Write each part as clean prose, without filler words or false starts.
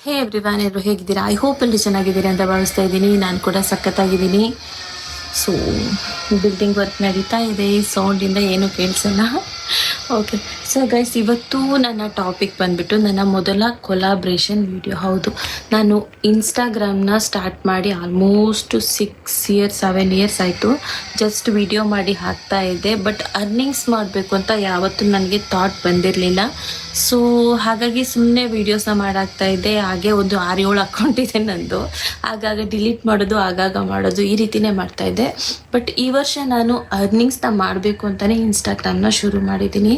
ಹೇ everyone, ಎಲ್ಲರೂ ಹೇಗಿದ್ದೀರಾ? I hope ಎಲ್ಲರೂ ಚೆನ್ನಾಗಿದ್ದೀರಾ ಅಂತ ಭಾವಿಸ್ತಾ ಇದ್ದೀನಿ. ನಾನು ಕೂಡ ಸಖತ್ತಾಗಿದ್ದೀನಿ. ಸೊ ಬಿಲ್ಡಿಂಗ್ ವರ್ಕ್ ನಡೀತಾ ಇದೆ, ಸೌಂಡಿಂದ ಏನೂ ಕೇಳಿಸಲ್ಲ. ಓಕೆ, ಸೊ ಗೈಸ್, ಇವತ್ತು ನನ್ನ ಟಾಪಿಕ್ ಬಂದುಬಿಟ್ಟು ನನ್ನ ಮೊದಲ ಕೊಲಾಬ್ರೇಷನ್ ವಿಡಿಯೋ. ಹೌದು, ನಾನು ಇನ್ಸ್ಟಾಗ್ರಾಮ್ನ ಸ್ಟಾರ್ಟ್ ಮಾಡಿ ಆಲ್ಮೋಸ್ಟ್ 7 ಇಯರ್ಸ್ ಆಯಿತು. ಜಸ್ಟ್ ವಿಡಿಯೋ ಮಾಡಿ ಹಾಕ್ತಾ ಇದ್ದೆ, ಬಟ್ ಅರ್ನಿಂಗ್ಸ್ ಮಾಡಬೇಕು ಅಂತ ಯಾವತ್ತೂ ನನಗೆ ಥಾಟ್ ಬಂದಿರಲಿಲ್ಲ. ಸೊ ಹಾಗಾಗಿ ಸುಮ್ಮನೆ ವೀಡಿಯೋಸ್ನ ಮಾಡಾಕ್ತಾ ಇದ್ದೆ. ಹಾಗೆ ಒಂದು 6-7 ಅಕೌಂಟ್ ಇದೆ ನಂದು. ಆಗಾಗ ಡಿಲೀಟ್ ಮಾಡೋದು, ಆಗಾಗ ಮಾಡೋದು, ಈ ರೀತಿಯೇ ಮಾಡ್ತಾಯಿದ್ದೆ. ಬಟ್ ಈ ವರ್ಷ ನಾನು ಅರ್ನಿಂಗ್ಸ್ನ ಮಾಡಬೇಕು ಅಂತಲೇ ಇನ್ಸ್ಟಾಗ್ರಾಮ್ನ ಶುರು ಮಾಡಿದ್ದೀನಿ.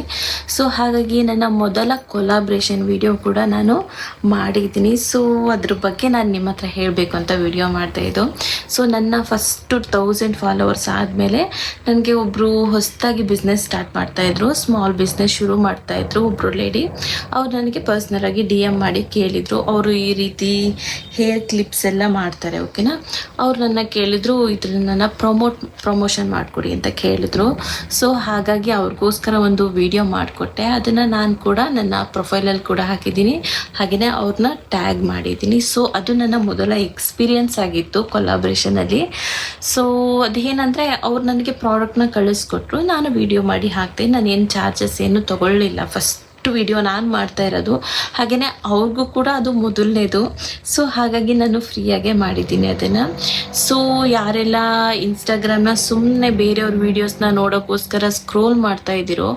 ಸೊ ಹಾಗಾಗಿ ನನ್ನ ಮೊದಲ ಕೊಲಾಬ್ರೇಷನ್ ವಿಡಿಯೋ ಕೂಡ ನಾನು ಮಾಡಿದ್ದೀನಿ. ಸೊ ಅದ್ರ ಬಗ್ಗೆ ನಾನು ನಿಮ್ಮ ಹತ್ರ ಹೇಳಬೇಕು ಅಂತ ವಿಡಿಯೋ ಮಾಡ್ತಾಯಿದ್ದು. ಸೊ ನನ್ನ ಫಸ್ಟು 1000 ಫಾಲೋವರ್ಸ್ ಆದಮೇಲೆ ನನಗೆ ಒಬ್ಬರು ಹೊಸದಾಗಿ ಬಿಸ್ನೆಸ್ ಸ್ಟಾರ್ಟ್ ಮಾಡ್ತಾಯಿದ್ರು, ಸ್ಮಾಲ್ ಬಿಸ್ನೆಸ್ ಶುರು ಮಾಡ್ತಾಯಿದ್ರು ಒಬ್ಬರು ಲೇಡಿ. ಅವ್ರು ನನಗೆ ಪರ್ಸ್ನಲಾಗಿ DM ಮಾಡಿ ಕೇಳಿದರು. ಅವರು ಈ ರೀತಿ ಹೇರ್ ಕ್ಲಿಪ್ಸ್ ಎಲ್ಲ ಮಾಡ್ತಾರೆ, ಓಕೆನಾ. ಅವ್ರು ನನ್ನ ಕೇಳಿದರು, ಇದ್ರಲ್ಲಿ ನನ್ನ ಪ್ರಮೋಷನ್ ಮಾಡಿಕೊಡಿ ಅಂತ ಕೇಳಿದರು. ಸೊ ಹಾಗಾಗಿ ಅವ್ರಿಗೋಸ್ಕರ ಒಂದು ವಿಡಿಯೋ ಮಾಡಿಕೊಟ್ಟೆ. ಅದನ್ನು ನಾನು ಕೂಡ ನನ್ನ ಪ್ರೊಫೈಲಲ್ಲಿ ಕೂಡ ಹಾಕಿದ್ದೀನಿ, ಹಾಗೆಯೇ ಅವ್ರನ್ನ ಟ್ಯಾಗ್ ಮಾಡಿದ್ದೀನಿ. ಸೊ ಅದು ನನ್ನ ಮೊದಲ ಎಕ್ಸ್ಪೀರಿಯನ್ಸ್ ಆಗಿತ್ತು ಕೊಲಾಬ್ರೇಷನಲ್ಲಿ. ಸೊ ಅದೇನಂದರೆ ಅವ್ರು ನನಗೆ ಪ್ರಾಡಕ್ಟ್ನ ಕಳಿಸ್ಕೊಟ್ರು, ನಾನು ವಿಡಿಯೋ ಮಾಡಿ ಹಾಕ್ತೆ. ನಾನು ಏನು ಚಾರ್ಜಸ್ ಏನು ತೊಗೊಳ್ಳಿಲ್ಲ. ಫಸ್ಟ್ ವಿಡಿಯೋ ನಾನು ಮಾಡ್ತಾ ಇರೋದು, ಹಾಗೆಯೇ ಅವ್ರಿಗೂ ಕೂಡ ಅದು ಮೊದಲನೇದು. ಸೊ ಹಾಗಾಗಿ ನಾನು ಫ್ರೀಯಾಗೆ ಮಾಡಿದ್ದೀನಿ ಅದನ್ನು. ಸೊ ಯಾರೆಲ್ಲ ಇನ್ಸ್ಟಾಗ್ರಾಮ್ನ ಸುಮ್ಮನೆ ಬೇರೆಯವ್ರ ವೀಡಿಯೋಸ್ನ ನೋಡೋಕ್ಕೋಸ್ಕರ ಸ್ಕ್ರೋಲ್ ಮಾಡ್ತಾ ಇದ್ದೀರೋ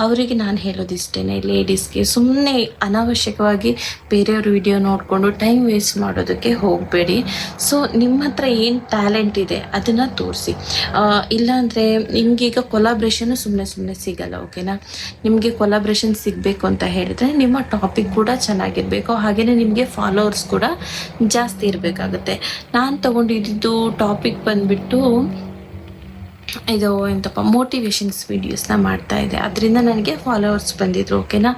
ಅವರಿಗೆ ನಾನು ಹೇಳೋದಿಷ್ಟೇ, ಲೇಡೀಸ್ಗೆ ಸುಮ್ಮನೆ ಅನಾವಶ್ಯಕವಾಗಿ ಬೇರೆಯವ್ರ ವಿಡಿಯೋ ನೋಡಿಕೊಂಡು ಟೈಮ್ ವೇಸ್ಟ್ ಮಾಡೋದಕ್ಕೆ ಹೋಗಬೇಡಿ. ಸೊ ನಿಮ್ಮ ಹತ್ರ ಏನು ಟ್ಯಾಲೆಂಟ್ ಇದೆ ಅದನ್ನು ತೋರಿಸಿ. ಇಲ್ಲಾಂದರೆ ನಿಮಗೀಗ ಕೊಲಾಬ್ರೇಷನ್ನು ಸುಮ್ಮನೆ ಸಿಗಲ್ಲ, ಓಕೆನಾ. ನಿಮಗೆ ಕೊಲಾಬ್ರೇಷನ್ ಸಿಗಬೇಕು ಅಂತ ಹೇಳಿದ್ರೆ ನಿಮ್ಮ ಟಾಪಿಕ್ ಕೂಡ ಚೆನ್ನಾಗಿರಬೇಕು, ಹಾಗೆಯೇ ನಿಮಗೆ ಫಾಲೋವರ್ಸ್ ಕೂಡ ಜಾಸ್ತಿ ಇರಬೇಕಾಗುತ್ತೆ. ನಾನು ತೊಗೊಂಡಿದ್ದು ಟಾಪಿಕ್ ಬಂದುಬಿಟ್ಟು ಇದು ಎಂತಪ್ಪ, ಮೋಟಿವೇಶನ್ಸ್ ವೀಡಿಯೋಸ್ನ ಮಾಡ್ತಾಯಿದ್ದೆ. ಅದರಿಂದ ನನಗೆ ಫಾಲೋವರ್ಸ್ ಬಂದಿದ್ರು, ಓಕೆನಾ.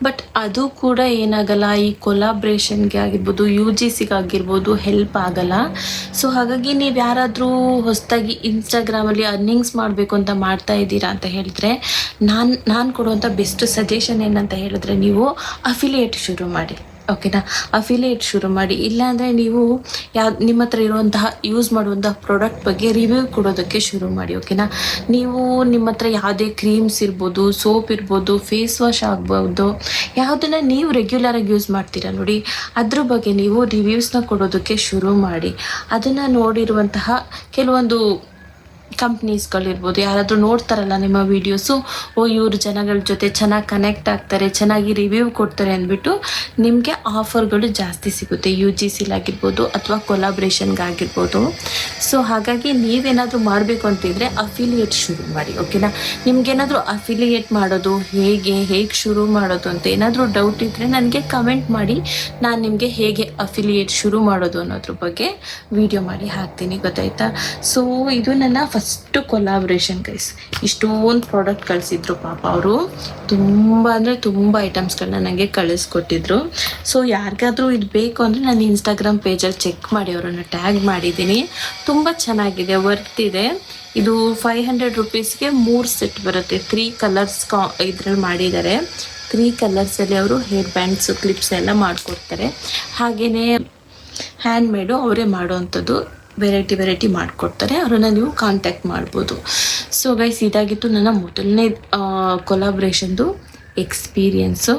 ಬಟ್ ಅದು ಕೂಡ ಏನಾಗಲ್ಲ, ಈ ಕೊಲಾಬ್ರೇಷನ್ಗೆ ಆಗಿರ್ಬೋದು, UGCಗೆ ಆಗಿರ್ಬೋದು ಹೆಲ್ಪ್ ಆಗಲ್ಲ. ಸೊ ಹಾಗಾಗಿ ನೀವು ಯಾರಾದರೂ ಹೊಸದಾಗಿ ಇನ್ಸ್ಟಾಗ್ರಾಮಲ್ಲಿ ಅರ್ನಿಂಗ್ಸ್ ಮಾಡಬೇಕು ಅಂತ ಮಾಡ್ತಾ ಇದ್ದೀರಾ ಅಂತ ಹೇಳಿದ್ರೆ, ನಾನು ಕೊಡುವಂಥ ಬೆಸ್ಟ್ ಸಜೆಷನ್ ಏನಂತ ಹೇಳಿದ್ರೆ, ನೀವು ಅಫಿಲಿಯೇಟ್ ಶುರು ಮಾಡಿ, ಓಕೆನಾ. ಅಫಿಲಿಯೇಟ್ ಶುರು ಮಾಡಿ. ಇಲ್ಲಾಂದರೆ ನೀವು ನಿಮ್ಮ ಹತ್ರ ಇರುವಂತಹ ಯೂಸ್ ಮಾಡುವಂತಹ ಪ್ರಾಡಕ್ಟ್ ಬಗ್ಗೆ ರಿವ್ಯೂ ಕೊಡೋದಕ್ಕೆ ಶುರು ಮಾಡಿ, ಓಕೆನಾ. ನೀವು ನಿಮ್ಮ ಹತ್ರ ಯಾವುದೇ ಕ್ರೀಮ್ಸ್ ಇರ್ಬೋದು, ಸೋಪ್ ಇರ್ಬೋದು, ಫೇಸ್ ವಾಶ್ ಆಗ್ಬೋದು, ಯಾವುದನ್ನು ನೀವು ರೆಗ್ಯುಲರಾಗಿ ಯೂಸ್ ಮಾಡ್ತೀರಾ ನೋಡಿ, ಅದ್ರ ಬಗ್ಗೆ ನೀವು ರಿವ್ಯೂಸ್ನ ಕೊಡೋದಕ್ಕೆ ಶುರು ಮಾಡಿ. ಅದನ್ನು ನೋಡಿರುವಂತಹ ಕೆಲವೊಂದು ಕಂಪ್ನೀಸ್ಗಳಿರ್ಬೋದು, ಯಾರಾದರೂ ನೋಡ್ತಾರಲ್ಲ ನಿಮ್ಮ ವೀಡಿಯೋಸು, ಇವರು ಜನಗಳ ಜೊತೆ ಚೆನ್ನಾಗಿ ಕನೆಕ್ಟ್ ಆಗ್ತಾರೆ, ಚೆನ್ನಾಗಿ ರಿವ್ಯೂ ಕೊಡ್ತಾರೆ ಅಂದ್ಬಿಟ್ಟು ನಿಮಗೆ ಆಫರ್ಗಳು ಜಾಸ್ತಿ ಸಿಗುತ್ತೆ, UGCಲಾಗಿರ್ಬೋದು ಅಥವಾ ಕೊಲಾಬ್ರೇಷನ್ಗಾಗಿರ್ಬೋದು. ಸೊ ಹಾಗಾಗಿ ನೀವೇನಾದರೂ ಮಾಡಬೇಕು ಅಂತಿದ್ರೆ ಅಫಿಲಿಯೇಟ್ ಶುರು ಮಾಡಿ, ಓಕೆನಾ. ನಿಮಗೇನಾದರೂ ಅಫಿಲಿಯೇಟ್ ಮಾಡೋದು ಹೇಗೆ ಶುರು ಮಾಡೋದು ಅಂತ ಏನಾದರೂ ಡೌಟ್ ಇದ್ದರೆ ನನಗೆ ಕಮೆಂಟ್ ಮಾಡಿ. ನಾನು ನಿಮಗೆ ಹೇಗೆ ಅಫಿಲಿಯೇಟ್ ಶುರು ಮಾಡೋದು ಅನ್ನೋದ್ರ ಬಗ್ಗೆ ವಿಡಿಯೋ ಮಾಡಿ ಹಾಕ್ತೀನಿ, ಗೊತ್ತಾಯ್ತಾ. ಸೊ ಇದು ನನ್ನ ಫಸ್ಟು ಕೊಲಾಬ್ರೇಷನ್ ಗೈಸ್. ಇಷ್ಟೊಂದು ಪ್ರಾಡಕ್ಟ್ ಕಳಿಸಿದ್ರು ಪಾಪ ಅವರು, ತುಂಬ ಅಂದರೆ ತುಂಬ ಐಟಮ್ಸ್ಗಳನ್ನ ನನಗೆ ಕಳಿಸ್ಕೊಟ್ಟಿದ್ರು. ಸೊ ಯಾರಿಗಾದರೂ ಇದು ಬೇಕು ಅಂದರೆ ನಾನು ಇನ್ಸ್ಟಾಗ್ರಾಮ್ ಪೇಜಲ್ಲಿ ಚೆಕ್ ಮಾಡಿ, ಅವರನ್ನು ಟ್ಯಾಗ್ ಮಾಡಿದ್ದೀನಿ. ತುಂಬ ಚೆನ್ನಾಗಿದೆ, ವರ್ತ್ ಇದೆ. ಇದು 500 ರುಪೀಸ್ಗೆ 3 ಸೆಟ್ ಬರುತ್ತೆ. 3 ಕಲರ್ಸ್ ಇದ್ರಲ್ಲಿ ಮಾಡಿದ್ದಾರೆ. 3 ಕಲರ್ಸಲ್ಲಿ ಅವರು ಹೇರ್ ಬ್ಯಾಂಡ್ಸು, ಕ್ಲಿಪ್ಸ್ ಎಲ್ಲ ಮಾಡಿಕೊಡ್ತಾರೆ. ಹಾಗೆಯೇ ಹ್ಯಾಂಡ್ಮೇಡು ಅವರೇ ಮಾಡೋವಂಥದ್ದು, ವೆರೈಟಿ ಮಾಡಿಕೊಡ್ತಾರೆ. ಅವರನ್ನು ನೀವು ಕಾಂಟ್ಯಾಕ್ಟ್ ಮಾಡ್ಬೋದು. ಸೊ ಗೈಸ್, ಇದಾಗಿತ್ತು ನನ್ನ ಮೊದಲನೇ ಕೊಲಾಬ್ರೇಷನ್ದು ಎಕ್ಸ್ಪೀರಿಯನ್ಸು.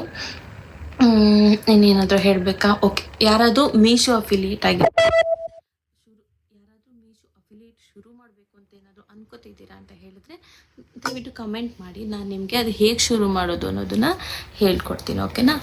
ಇನ್ನೇನಾದರೂ ಹೇಳಬೇಕಾ? ಓಕೆ, ಯಾರಾದರೂ ಮೀಶೋ ಅಫಿಲಿಯೇಟ್ ಶುರು ಮಾಡಬೇಕು ಅಂತ ಏನಾದರೂ ಅನ್ಕೋತಿದ್ದೀರಾ ಅಂತ ಹೇಳಿದ್ರೆ ದಯವಿಟ್ಟು ಕಮೆಂಟ್ ಮಾಡಿ. ನಾನು ನಿಮಗೆ ಅದು ಹೇಗೆ ಶುರು ಮಾಡೋದು ಅನ್ನೋದನ್ನು ಹೇಳ್ಕೊಡ್ತೀನಿ, ಓಕೆನಾ.